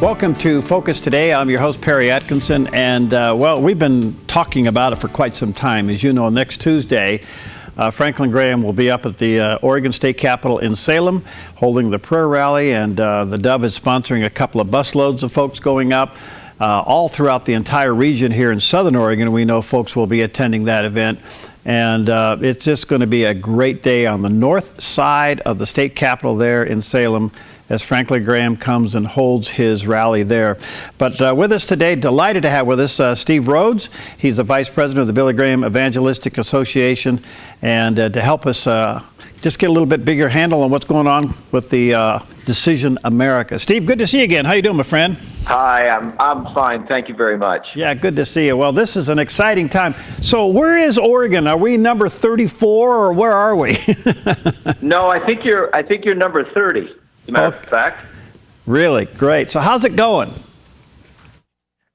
Welcome to Focus Today. I'm your host, Perry Atkinson, and well, we've been talking about it for quite some time. As you know, next Tuesday, Franklin Graham will be up at the Oregon State Capitol in Salem holding the prayer rally, and theDove is sponsoring a couple of busloads of folks going up. All throughout the entire region here in Southern Oregon, we know folks will be attending that event. And it's just going to be a great day on the north side of the state capitol there in Salem as Franklin Graham comes and holds his rally there. But with us today, delighted to have with us Steve Rhoads. He's the Vice President of the Billy Graham Evangelistic Association. And to help us just get a little bit bigger handle on what's going on with the Decision America. Steve, good to see you again. How you doing, my friend? Hi, I'm fine. Thank you very much. Yeah, good to see you. Well, this is an exciting time. So where is Oregon? Are we number 34 or where are we? No, I think you're number 30, as a matter of fact. Really? Great. So how's it going?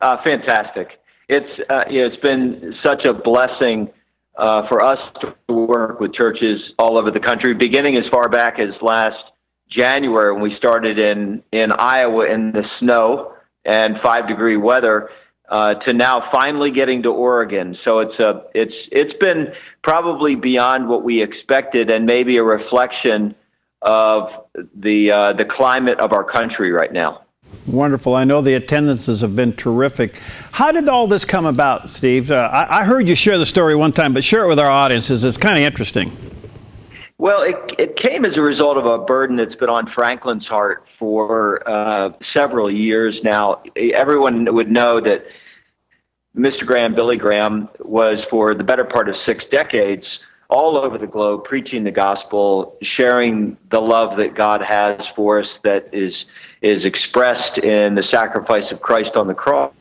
Fantastic. It's been such a blessing for us to work with churches all over the country, beginning as far back as last January when we started in Iowa in the snow and 5-degree weather, to now finally getting to Oregon. So it's been probably beyond what we expected, and maybe a reflection of the climate of our country right now. Wonderful. I know the attendances have been terrific. How did all this come about, Steve? I heard you share the story one time, but share it with our audiences. It's kind of interesting. Well, it came as a result of a burden that's been on Franklin's heart for several years now. Everyone would know that Mr. Graham, Billy Graham, was for the better part of 6 decades all over the globe preaching the gospel, sharing the love that God has for us that is expressed in the sacrifice of Christ on the cross.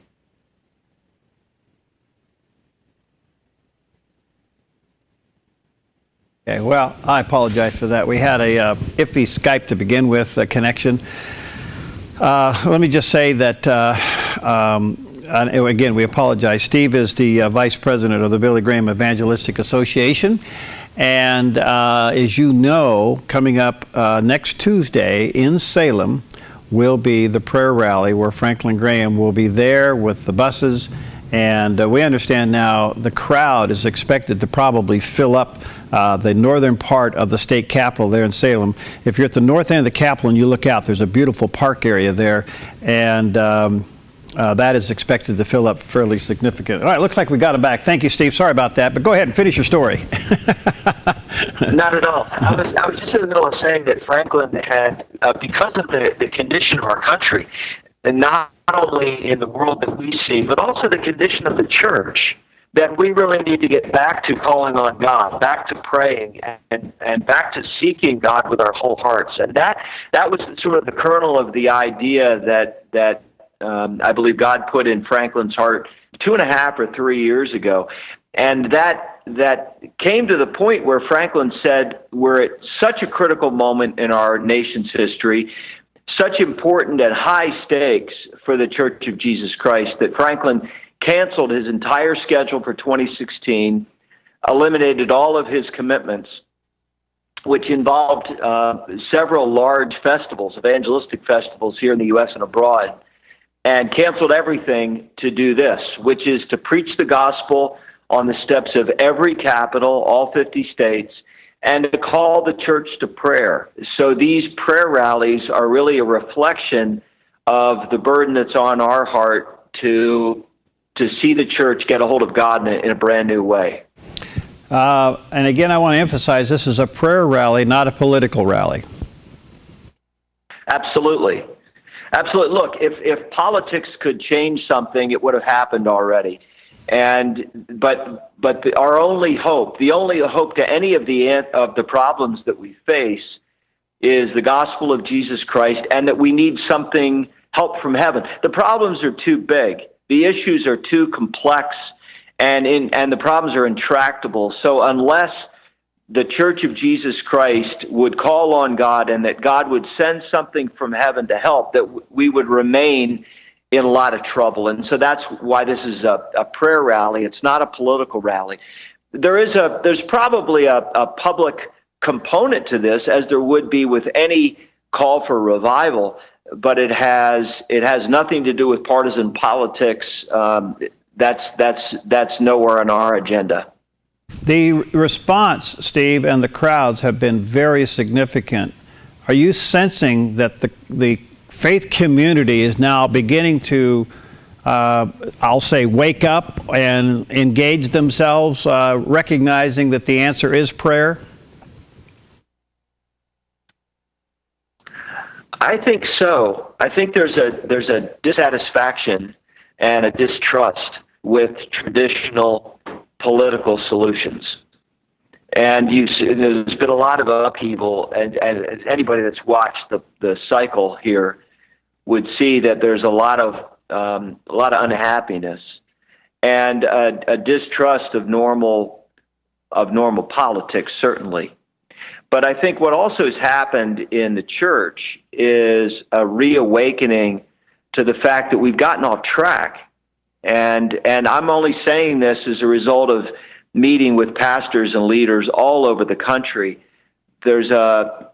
Okay, well, I apologize for that. We had a iffy Skype to begin with, connection. Let me just say that, again, we apologize. Steve is the Vice President of the Billy Graham Evangelistic Association. And as you know, coming up next Tuesday in Salem will be the prayer rally where Franklin Graham will be there with the buses. And we understand now the crowd is expected to probably fill up the northern part of the state capitol there in Salem. If you're at the north end of the capitol and you look out, there's a beautiful park area there, and that is expected to fill up fairly significant. All right, looks like we got him back. Thank you, Steve. Sorry about that, but go ahead and finish your story. Not at all. I was just in the middle of saying that Franklin had, because of the condition of our country, and not only in the world that we see, but also the condition of the church, that we really need to get back to calling on God, back to praying, and back to seeking God with our whole hearts. And that was sort of the kernel of the idea that I believe God put in Franklin's heart 2.5 or 3 years ago. And that came to the point where Franklin said, we're at such a critical moment in our nation's history, such important and high stakes for the Church of Jesus Christ, that Franklin canceled his entire schedule for 2016, eliminated all of his commitments, which involved several large festivals, evangelistic festivals here in the U.S. and abroad, and canceled everything to do this, which is to preach the gospel on the steps of every capital, all 50 states, and to call the church to prayer. So these prayer rallies are really a reflection of the burden that's on our heart to see the church get a hold of God in a brand new way. And again, I want to emphasize this is a prayer rally, not a political rally. Absolutely. Absolutely. Look, if politics could change something, it would have happened already. But our only hope, the only hope to any of the problems that we face, is the gospel of Jesus Christ, and that we need something help from heaven. The problems are too big. The issues are too complex, and the problems are intractable. So unless the Church of Jesus Christ would call on God, and that God would send something from heaven to help, that we would remain in a lot of trouble. And so that's why this is a prayer rally. It's not a political rally. There's probably a public component to this, as there would be with any call for revival. but it has nothing to do with partisan politics. That's nowhere on our agenda. The response, Steve, and the crowds have been very significant. Are you sensing that the faith community is now beginning to, I'll say, wake up and engage themselves, recognizing that the answer is prayer? I think so. I think there's a dissatisfaction and a distrust with traditional political solutions. And there's been a lot of upheaval, and anybody that's watched the cycle here would see that there's a lot of unhappiness and a distrust of normal politics, certainly. But I think what also has happened in the church is a reawakening to the fact that we've gotten off track. And I'm only saying this as a result of meeting with pastors and leaders all over the country. There's a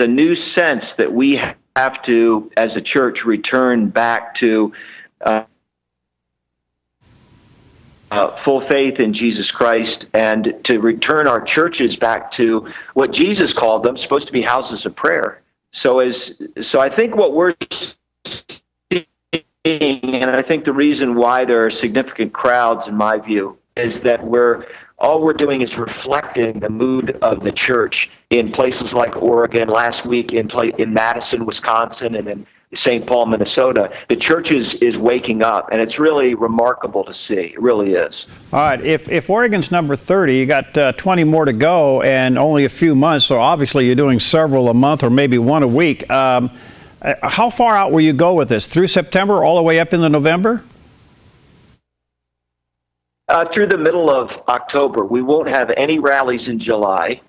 new sense that we have to, as a church, return back to full faith in Jesus Christ, and to return our churches back to what Jesus called them, supposed to be houses of prayer. So I think what we're seeing, and I think the reason why there are significant crowds, in my view, is that all we're doing is reflecting the mood of the church in places like Oregon, last week in Madison, Wisconsin, and in St. Paul, Minnesota. The church is waking up, and it's really remarkable to see. It really is. All right. If Oregon's number 30, you got 20 more to go and only a few months, so obviously you're doing several a month or maybe one a week. How far out will you go with this? Through September, all the way up into November? Through the middle of October. We won't have any rallies in July.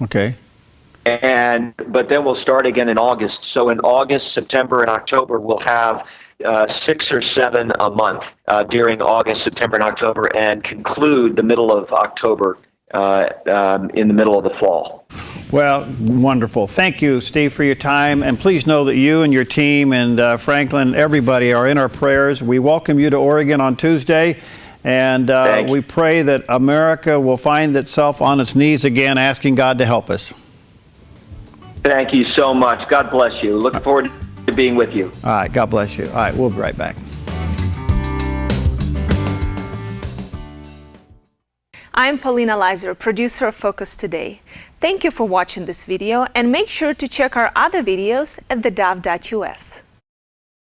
Okay. But then we'll start again in August. So in August, September, and October, we'll have 6 or 7 a month during August, September, and October, and conclude the middle of October in the middle of the fall. Well, wonderful. Thank you, Steve, for your time. And please know that you and your team and Franklin, everybody, are in our prayers. We welcome you to Oregon on Tuesday. And we pray that America will find itself on its knees again, asking God to help us. Thank you so much. God bless you. Looking forward to being with you. All right. God bless you. All right. We'll be right back. I'm Paulina Leiser, producer of Focus Today. Thank you for watching this video, and make sure to check our other videos at theDove.us.